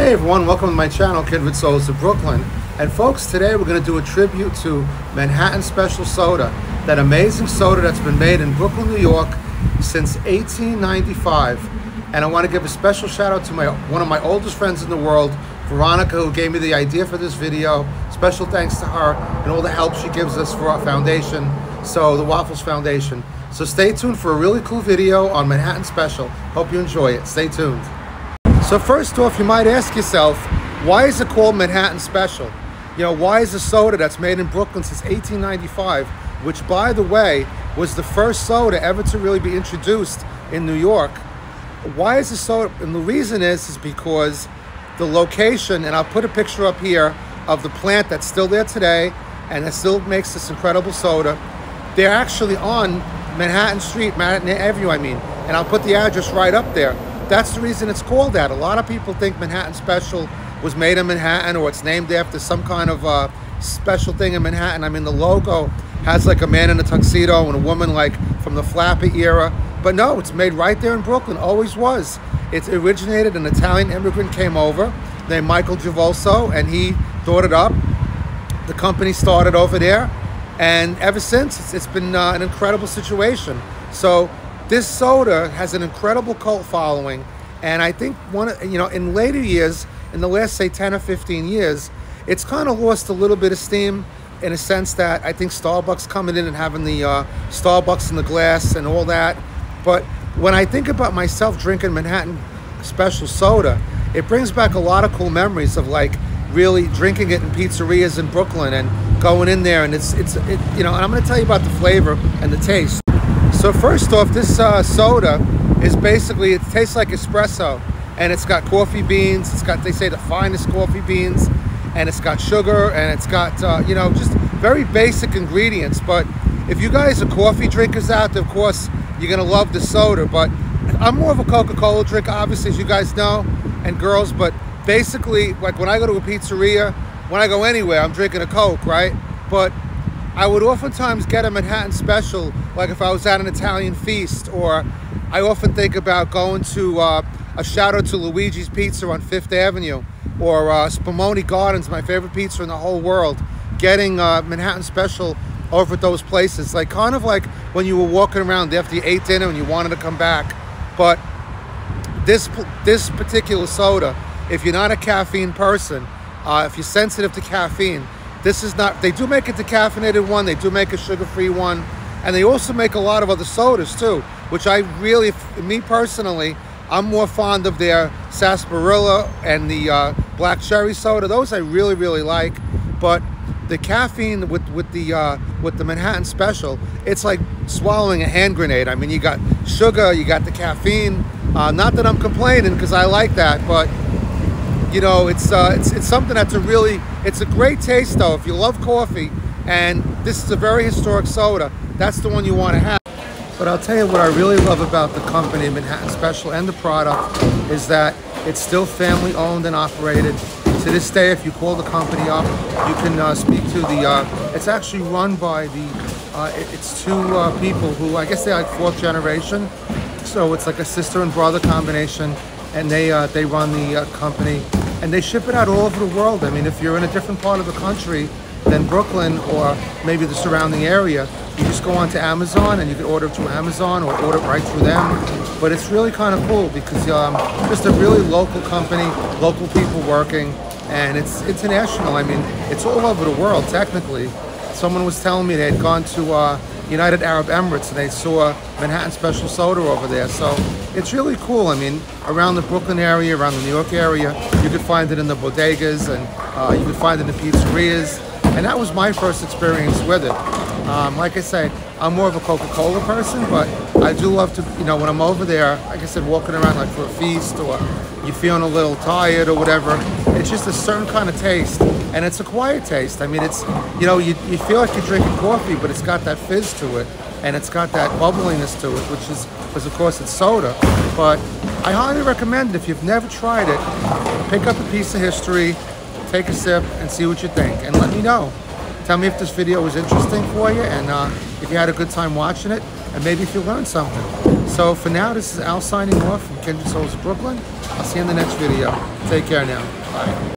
Hey everyone, welcome to my channel, Kid with Souls of Brooklyn. And folks, today we're going to do a tribute to Manhattan Special Soda, that amazing soda that's been made in Brooklyn, New York since 1895. And I want to give a special shout out to one of my oldest friends in the world, Veronica, who gave me the idea for this video. Special thanks to her and all the help she gives us for our foundation, so the Waffles Foundation. So stay tuned for a really cool video on Manhattan Special. Hope you enjoy it. Stay tuned. So first off, you might ask yourself, why is it called Manhattan Special? You know, why is a soda that's made in Brooklyn since 1895, which by the way, was the first soda ever to really be introduced in New York? Why is the soda? And the reason is because the location, and I'll put a picture up here of the plant that's still there today, and that still makes this incredible soda. They're actually on Manhattan Street, Manhattan Avenue, and I'll put the address right up there. That's the reason it's called that. A lot of people think Manhattan Special was made in Manhattan, or it's named after some kind of special thing in Manhattan. I mean, the logo has like a man in a tuxedo and a woman like from the Flappy era. But no, it's made right there in Brooklyn, always was. It's originated, an Italian immigrant came over named Michael Giavoso, and he thought it up. The company started over there, and ever since, it's been an incredible situation. So this soda has an incredible cult following, and I think in later years, in the last say 10 or 15 years, it's kind of lost a little bit of steam, in a sense that I think Starbucks coming in and having the Starbucks in the glass and all that. But when I think about myself drinking Manhattan Special Soda, it brings back a lot of cool memories of like really drinking it in pizzerias in Brooklyn and going in there, and and I'm going to tell you about the flavor and the taste. So first off, this soda is basically, it tastes like espresso, and it's got coffee beans. It's got, they say, the finest coffee beans, and it's got sugar, and it's got, just very basic ingredients. But if you guys are coffee drinkers out there, of course, you're going to love the soda. But I'm more of a Coca-Cola drinker, obviously, as you guys know, and girls. But basically, like when I go to a pizzeria, when I go anywhere, I'm drinking a Coke, right? But I would oftentimes get a Manhattan Special, like if I was at an Italian feast, or I often think about going to a shout out to Luigi's Pizza on 5th Avenue, or Spumoni Gardens, my favorite pizza in the whole world, getting Manhattan Special over at those places, like kind of like when you were walking around after you ate dinner and you wanted to come back. But this particular soda, if you're not a caffeine person, if you're sensitive to caffeine, this is not, they do make a decaffeinated one, they do make a sugar-free one, and they also make a lot of other sodas too, which I really, me personally, I'm more fond of their sarsaparilla and the black cherry soda. Those I really, really like. But the caffeine with the Manhattan Special, it's like swallowing a hand grenade. I mean, you got sugar, you got the caffeine. Not that I'm complaining, because I like that, but it's something that's it's a great taste though. If you love coffee, and this is a very historic soda, that's the one you want to have. But I'll tell you what I really love about the company, Manhattan Special, and the product, is that it's still family owned and operated. To this day, if you call the company up, you can speak to it's actually run by it's two people who, I guess they're like 4th generation. So it's like a sister and brother combination, and they run the company, and they ship it out all over the world. I mean, if you're in a different part of the country than Brooklyn, or maybe the surrounding area, you just go onto Amazon and you can order it through Amazon or order it right through them. But it's really kind of cool because just a really local company, local people working, and it's international. I mean, it's all over the world technically. Someone was telling me they had gone to United Arab Emirates and they saw Manhattan Special Soda over there. So it's really cool. I mean, around the Brooklyn area, around the New York area, you could find it in the bodegas, and you could find it in the pizzerias. And that was my first experience with it. Like I say, I'm more of a Coca-Cola person, but I do love to, when I'm over there, like I said, walking around like for a feast, or you're feeling a little tired or whatever, it's just a certain kind of taste, and it's a quiet taste. I mean, it's, you feel like you're drinking coffee, but it's got that fizz to it, and it's got that bubbliness to it, which is, because of course it's soda. But I highly recommend it. If you've never tried it, pick up a piece of history, take a sip, and see what you think, and let me know. Tell me if this video was interesting for you, and if you had a good time watching it. and maybe if you learned something. So for now, this is Al signing off from Kindred Souls of Brooklyn. I'll see you in the next video. Take care now. Bye.